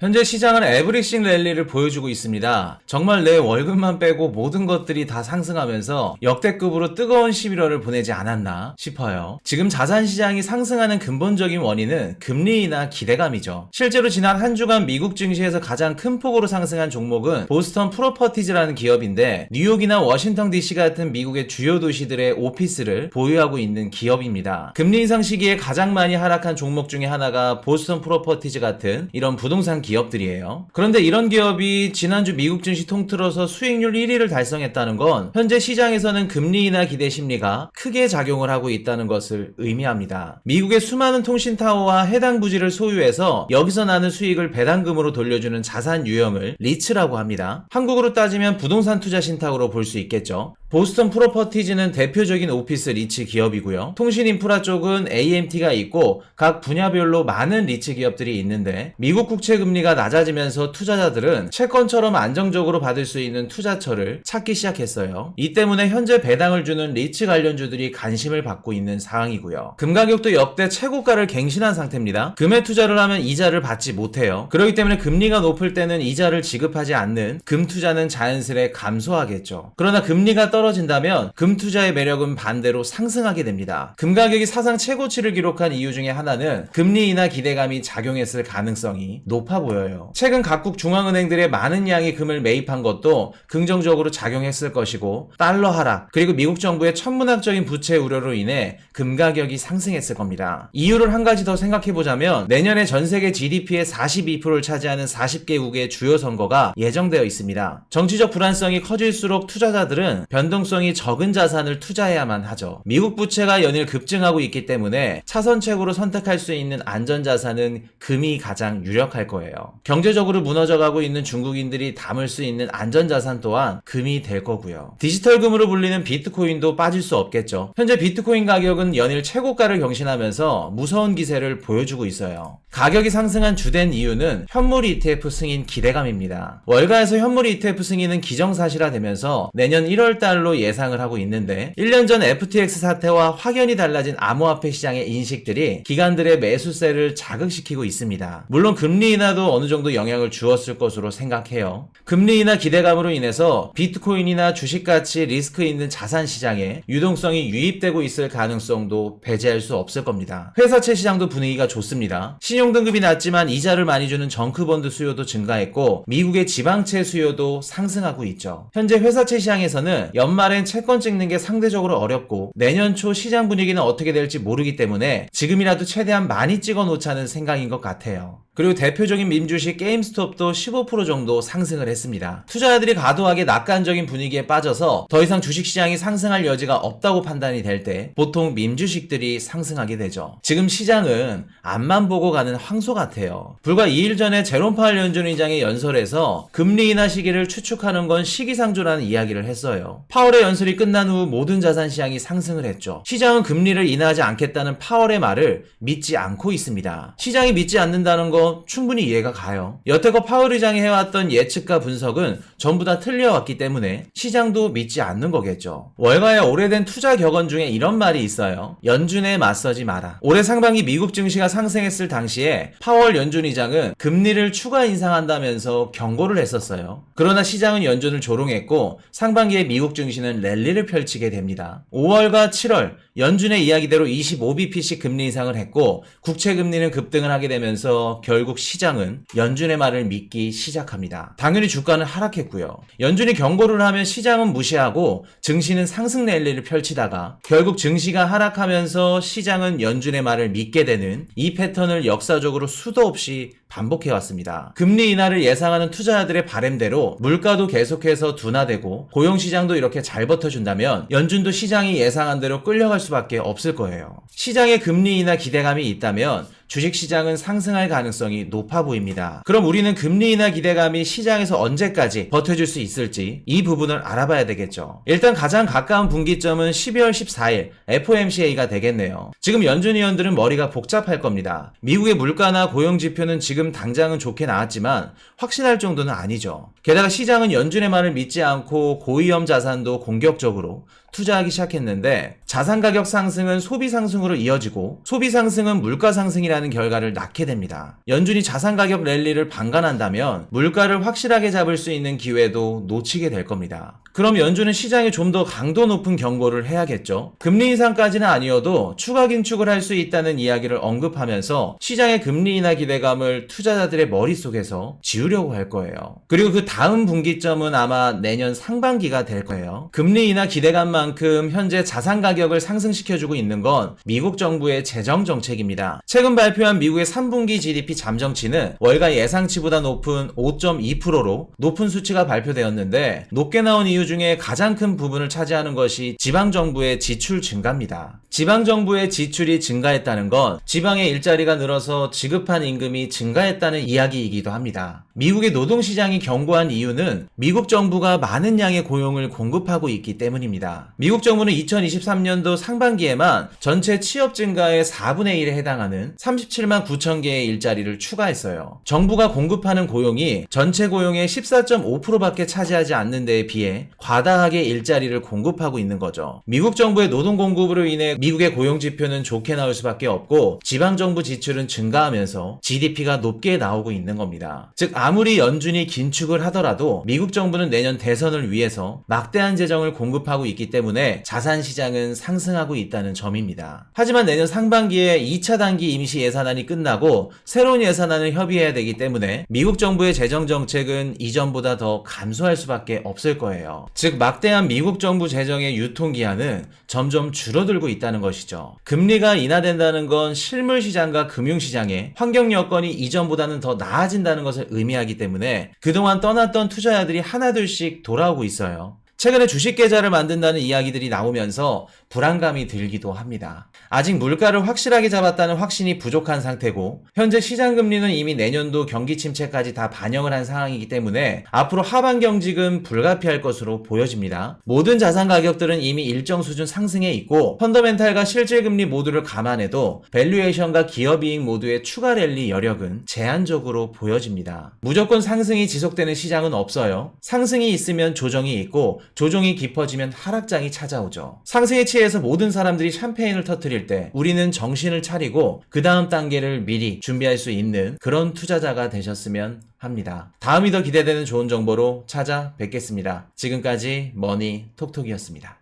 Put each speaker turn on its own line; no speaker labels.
현재 시장은 에브리싱 랠리를 보여주고 있습니다. 정말 내 월급만 빼고 모든 것들이 다 상승하면서 역대급으로 뜨거운 11월을 보내지 않았나 싶어요. 지금 자산시장이 상승하는 근본적인 원인은 금리 인하 기대감이죠. 실제로 지난 한 주간 미국 증시에서 가장 큰 폭으로 상승한 종목은 보스턴 프로퍼티즈라는 기업인데 뉴욕이나 워싱턴 DC 같은 미국의 주요 도시들의 오피스를 보유하고 있는 기업입니다. 금리 인상 시기에 가장 많이 하락한 종목 중에 하나가 보스턴 프로퍼티즈 같은 이런 부동산 기업들이에요. 그런데 이런 기업이 지난주 미국 증시 통틀어서 수익률 1위를 달성했다는 건 현재 시장에서는 금리 인하 기대 심리가 크게 작용을 하고 있다는 것을 의미합니다. 미국의 수많은 통신타워와 해당 부지를 소유해서 여기서 나는 수익을 배당금으로 돌려주는 자산 유형을 리츠라고 합니다. 한국으로 따지면 부동산 투자 신탁으로 볼 수 있겠죠. 보스턴 프로퍼티즈는 대표적인 오피스 리츠 기업이고요. 통신 인프라 쪽은 AMT가 있고 각 분야별로 많은 리츠 기업들이 있는데 미국 국채 금리가 낮아지면서 투자자들은 채권처럼 안정적으로 받을 수 있는 투자처를 찾기 시작했어요. 이 때문에 현재 배당을 주는 리츠 관련주들이 관심을 받고 있는 상황이고요. 금 가격도 역대 최고가를 갱신한 상태입니다. 금에 투자를 하면 이자를 받지 못해요. 그렇기 때문에 금리가 높을 때는 이자를 지급하지 않는 금 투자는 자연스레 감소하겠죠. 그러나 금리가 떨어진다면 금 투자의 매력은 반대로 상승하게 됩니다. 금 가격이 사상 최고치를 기록한 이유 중에 하나는 금리 인하 기대감이 작용했을 가능성이 높아 보여요. 최근 각국 중앙은행들의 많은 양의 금을 매입한 것도 긍정적으로 작용했을 것이고 달러 하락 그리고 미국 정부의 천문학적인 부채 우려로 인해 금 가격이 상승했을 겁니다. 이유를 한 가지 더 생각해보자면 내년에 전 세계 GDP의 42%를 차지하는 40개국의 주요 선거가 예정되어 있습니다. 정치적 불안성이 커질수록 투자자들은 변동성이 적은 자산을 투자해야만 하죠. 미국 부채가 연일 급증하고 있기 때문에 차선책으로 선택할 수 있는 안전자산은 금이 가장 유력할 거예요. 경제적으로 무너져가고 있는 중국인들이 담을 수 있는 안전자산 또한 금이 될 거고요. 디지털 금으로 불리는 비트코인도 빠질 수 없겠죠. 현재 비트코인 가격은 연일 최고가를 경신하면서 무서운 기세를 보여주고 있어요. 가격이 상승한 주된 이유는 현물 ETF 승인 기대감입니다. 월가에서 현물 ETF 승인은 기정사실화되면서 내년 1월 달로 예상을 하고 있는데 1년 전 FTX 사태와 확연히 달라진 암호화폐 시장의 인식들이 기관들의 매수세를 자극시키고 있습니다. 물론 금리 인하도 어느 정도 영향을 주었을 것으로 생각해요. 금리 인하 기대감으로 인해서 비트코인이나 주식같이 리스크 있는 자산 시장에 유동성이 유입되고 있을 가능성도 배제할 수 없을 겁니다. 회사채 시장도 분위기가 좋습니다. 신용등급이 낮지만 이자를 많이 주는 정크본드 수요도 증가했고 미국의 지방채 수요도 상승하고 있죠. 현재 회사채 시장에서는 연말엔 채권 찍는 게 상대적으로 어렵고 내년 초 시장 분위기는 어떻게 될지 모르기 때문에 지금이라도 최대한 많이 찍어 놓자는 생각인 것 같아요. 그리고 대표적인 밈주식 게임스톱도 15% 정도 상승을 했습니다. 투자자들이 과도하게 낙관적인 분위기에 빠져서 더 이상 주식시장이 상승할 여지가 없다고 판단이 될 때 보통 밈주식들이 상승하게 되죠. 지금 시장은 앞만 보고 가는 황소 같아요. 불과 2일 전에 제롬 파월 연준 의장의 연설에서 금리 인하 시기를 추측하는 건 시기상조라는 이야기를 했어요. 파월의 연설이 끝난 후 모든 자산시장이 상승을 했죠. 시장은 금리를 인하하지 않겠다는 파월의 말을 믿지 않고 있습니다. 시장이 믿지 않는다는 건 충분히 이해가 가요. 여태껏 파월 의장이 해왔던 예측과 분석은 전부 다 틀려왔기 때문에 시장도 믿지 않는 거겠죠. 월가의 오래된 투자 격언 중에 이런 말이 있어요. 연준에 맞서지 마라. 올해 상반기 미국 증시가 상승했을 당시에 파월 연준 의장은 금리를 추가 인상한다면서 경고를 했었어요. 그러나 시장은 연준을 조롱했고 상반기에 미국 증시는 랠리를 펼치게 됩니다. 5월과 7월 연준의 이야기대로 25bp씩 금리 인상을 했고 국채 금리는 급등을 하게 되면서 결국 시장은 연준의 말을 믿기 시작합니다. 당연히 주가는 하락했고요. 연준이 경고를 하면 시장은 무시하고 증시는 상승 랠리를 펼치다가 결국 증시가 하락하면서 시장은 연준의 말을 믿게 되는 이 패턴을 역사적으로 수도 없이 반복해왔습니다. 금리 인하를 예상하는 투자자들의 바램대로 물가도 계속해서 둔화되고 고용시장도 이렇게 잘 버텨준다면 연준도 시장이 예상한 대로 끌려갈 수밖에 없을 거예요. 시장에 금리 인하 기대감이 있다면 주식시장은 상승할 가능성이 높아 보입니다. 그럼 우리는 금리 인하 기대감이 시장에서 언제까지 버텨줄 수 있을지 이 부분을 알아봐야 되겠죠. 일단 가장 가까운 분기점은 12월 14일 FOMCA가 되겠네요. 지금 연준 위원들은 머리가 복잡할 겁니다. 미국의 물가나 고용지표는 지금 당장은 좋게 나왔지만 확신할 정도는 아니죠. 게다가 시장은 연준의 말을 믿지 않고 고위험 자산도 공격적으로 투자하기 시작했는데 자산 가격 상승은 소비 상승으로 이어지고 소비 상승은 물가 상승이라는 결과를 낳게 됩니다. 연준이 자산 가격 랠리를 방관한다면 물가를 확실하게 잡을 수 있는 기회도 놓치게 될 겁니다. 그럼 연준은 시장에 좀 더 강도 높은 경고를 해야겠죠. 금리 인상까지는 아니어도 추가 긴축을 할 수 있다는 이야기를 언급하면서 시장의 금리 인하 기대감을 투자자들의 머릿속에서 지우려고 할 거예요. 그리고 그 다음 분기점은 아마 내년 상반기가 될 거예요. 금리 인하 기대감만큼 현재 자산 가격을 상승시켜주고 있는 건 미국 정부의 재정 정책입니다. 최근 발표한 미국의 3분기 GDP 잠정치는 월가 예상치보다 높은 5.2%로 높은 수치가 발표되었는데 높게 나온 이유 중에 가장 큰 부분을 차지하는 것이 지방정부의 지출 증가입니다. 지방정부의 지출이 증가했다는 건 지방의 일자리가 늘어서 지급한 임금이 증가했다는 이야기이기도 합니다. 미국의 노동시장이 견고한 이유는 미국 정부가 많은 양의 고용을 공급하고 있기 때문입니다. 미국 정부는 2023년도 상반기에만 전체 취업 증가의 4분의 1에 해당하는 37만 9천 개의 일자리를 추가했어요. 정부가 공급하는 고용이 전체 고용의 14.5%밖에 차지하지 않는 데에 비해 과다하게 일자리를 공급하고 있는 거죠. 미국 정부의 노동 공급으로 인해 미국의 고용 지표는 좋게 나올 수밖에 없고 지방정부 지출은 증가하면서 GDP가 높게 나오고 있는 겁니다. 즉 아무리 연준이 긴축을 하더라도 미국 정부는 내년 대선을 위해서 막대한 재정을 공급하고 있기 때문에 자산 시장은 상승하고 있다는 점입니다. 하지만 내년 상반기에 2차 단기 임시 예산안이 끝나고 새로운 예산안을 협의해야 되기 때문에 미국 정부의 재정 정책은 이전보다 더 감소할 수밖에 없을 거예요. 즉 막대한 미국 정부 재정의 유통기한은 점점 줄어들고 있다는 것이죠. 금리가 인하된다는 건 실물 시장과 금융 시장의 환경 여건이 이전보다는 더 나아진다는 것을 의미하기 때문에 그동안 떠났던 투자자들이 하나둘씩 돌아오고 있어요. 최근에 주식 계좌를 만든다는 이야기들이 나오면서 불안감이 들기도 합니다. 아직 물가를 확실하게 잡았다는 확신이 부족한 상태고 현재 시장 금리는 이미 내년도 경기 침체까지 다 반영을 한 상황이기 때문에 앞으로 하반 경직은 불가피할 것으로 보여집니다. 모든 자산 가격들은 이미 일정 수준 상승해 있고 펀더멘탈과 실질 금리 모두를 감안해도 밸류에이션과 기업이익 모두의 추가 랠리 여력은 제한적으로 보여집니다. 무조건 상승이 지속되는 시장은 없어요. 상승이 있으면 조정이 있고 조정이 깊어지면 하락장이 찾아오죠. 상승에 취해서 모든 사람들이 샴페인을 터뜨릴 때 우리는 정신을 차리고 그 다음 단계를 미리 준비할 수 있는 그런 투자자가 되셨으면 합니다. 다음이 더 기대되는 좋은 정보로 찾아뵙겠습니다. 지금까지 머니 톡톡이었습니다.